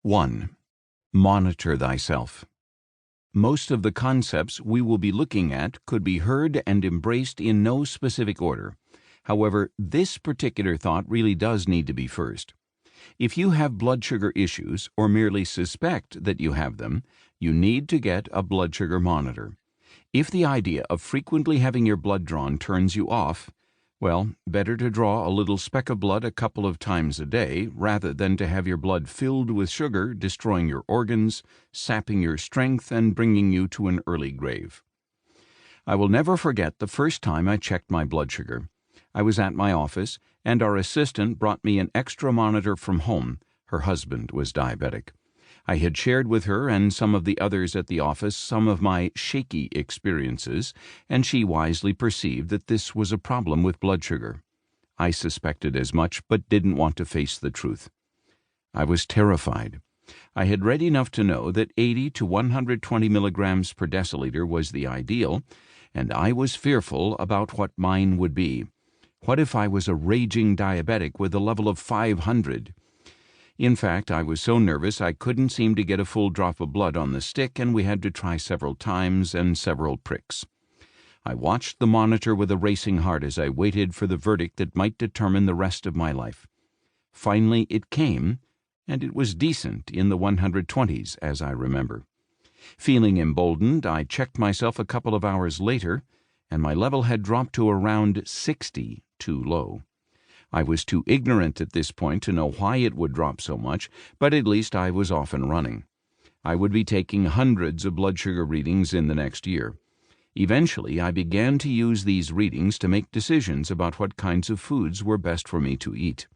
1. Monitor thyself. Most of the concepts we will be looking at could be heard and embraced in no specific order. However, this particular thought really does need to be first. If you have blood sugar issues or merely suspect that you have them, you need to get a blood sugar monitor. If the idea of frequently having your blood drawn turns you off, well, better to draw a little speck of blood a couple of times a day rather than to have your blood filled with sugar, destroying your organs, sapping your strength, and bringing you to an early grave. I will never forget the first time I checked my blood sugar. I was at my office, and our assistant brought me an extra monitor from home. Her husband was diabetic. I had shared with her and some of the others at the office some of my shaky experiences, and she wisely perceived that this was a problem with blood sugar. I suspected as much, but didn't want to face the truth. I was terrified. I had read enough to know that 80 to 120 milligrams per deciliter was the ideal, and I was fearful about what mine would be. What if I was a raging diabetic with a level of 500? In fact, I was so nervous I couldn't seem to get a full drop of blood on the stick, and we had to try several times and several pricks. I watched the monitor with a racing heart as I waited for the verdict that might determine the rest of my life. Finally it came, and it was decent in the 120s, as I remember. Feeling emboldened, I checked myself a couple of hours later, and my level had dropped to around 60, too low. I was too ignorant at this point to know why it would drop so much, but at least I was off and running. I would be taking hundreds of blood sugar readings in the next year. Eventually, I began to use these readings to make decisions about what kinds of foods were best for me to eat.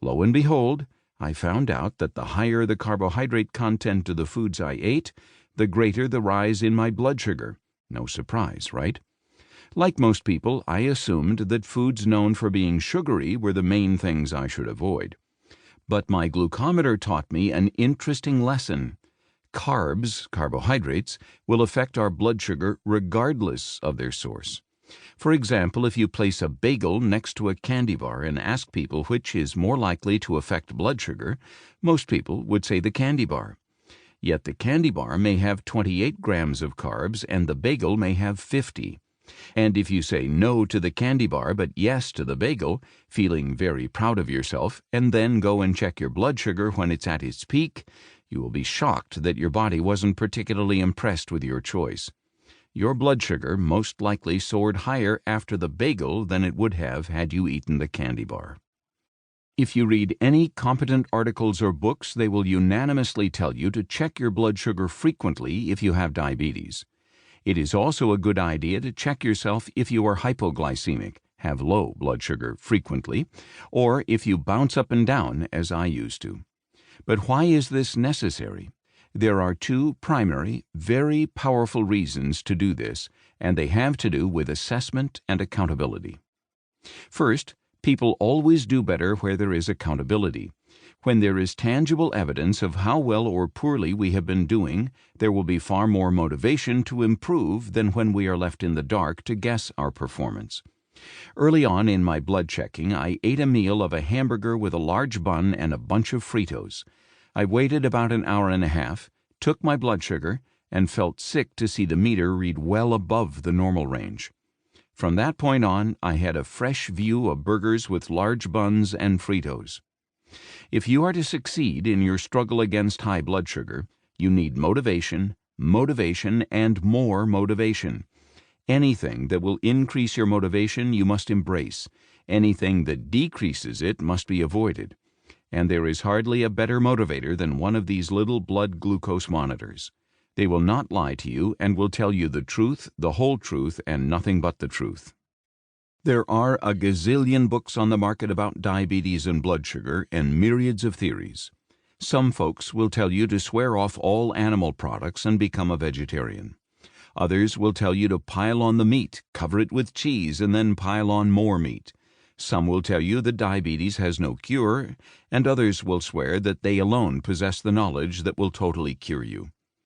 Lo and behold, I found out that the higher the carbohydrate content of the foods I ate, the greater the rise in my blood sugar. No surprise, right? Like most people, I assumed that foods known for being sugary were the main things I should avoid. But my glucometer taught me an interesting lesson. Carbs, carbohydrates, will affect our blood sugar regardless of their source. For example, if you place a bagel next to a candy bar and ask people which is more likely to affect blood sugar, most people would say the candy bar. Yet the candy bar may have 28 grams of carbs and the bagel may have 50. And if you say no to the candy bar but yes to the bagel, feeling very proud of yourself, and then go and check your blood sugar when it's at its peak, you will be shocked that your body wasn't particularly impressed with your choice. Your blood sugar most likely soared higher after the bagel than it would have had you eaten the candy bar. If you read any competent articles or books, they will unanimously tell you to check your blood sugar frequently if you have diabetes. It is also a good idea to check yourself if you are hypoglycemic, have low blood sugar frequently, or if you bounce up and down, as I used to. But why is this necessary? There are two primary, very powerful reasons to do this, and they have to do with assessment and accountability. First, people always do better where there is accountability. When there is tangible evidence of how well or poorly we have been doing, there will be far more motivation to improve than when we are left in the dark to guess our performance. Early on in my blood checking, I ate a meal of a hamburger with a large bun and a bunch of Fritos. I waited about an hour and a half, took my blood sugar, and felt sick to see the meter read well above the normal range. From that point on, I had a fresh view of burgers with large buns and Fritos. If you are to succeed in your struggle against high blood sugar, you need motivation, and more motivation. Anything that will increase your motivation you must embrace. Anything that decreases it must be avoided. And there is hardly a better motivator than one of these little blood glucose monitors. They will not lie to you and will tell you the truth, the whole truth, and nothing but the truth. There are a gazillion books on the market about diabetes and blood sugar and myriads of theories. Some folks will tell you to swear off all animal products and become a vegetarian. Others will tell you to pile on the meat, cover it with cheese, and then pile on more meat. Some will tell you that diabetes has no cure, and others will swear that they alone possess the knowledge that will totally cure you.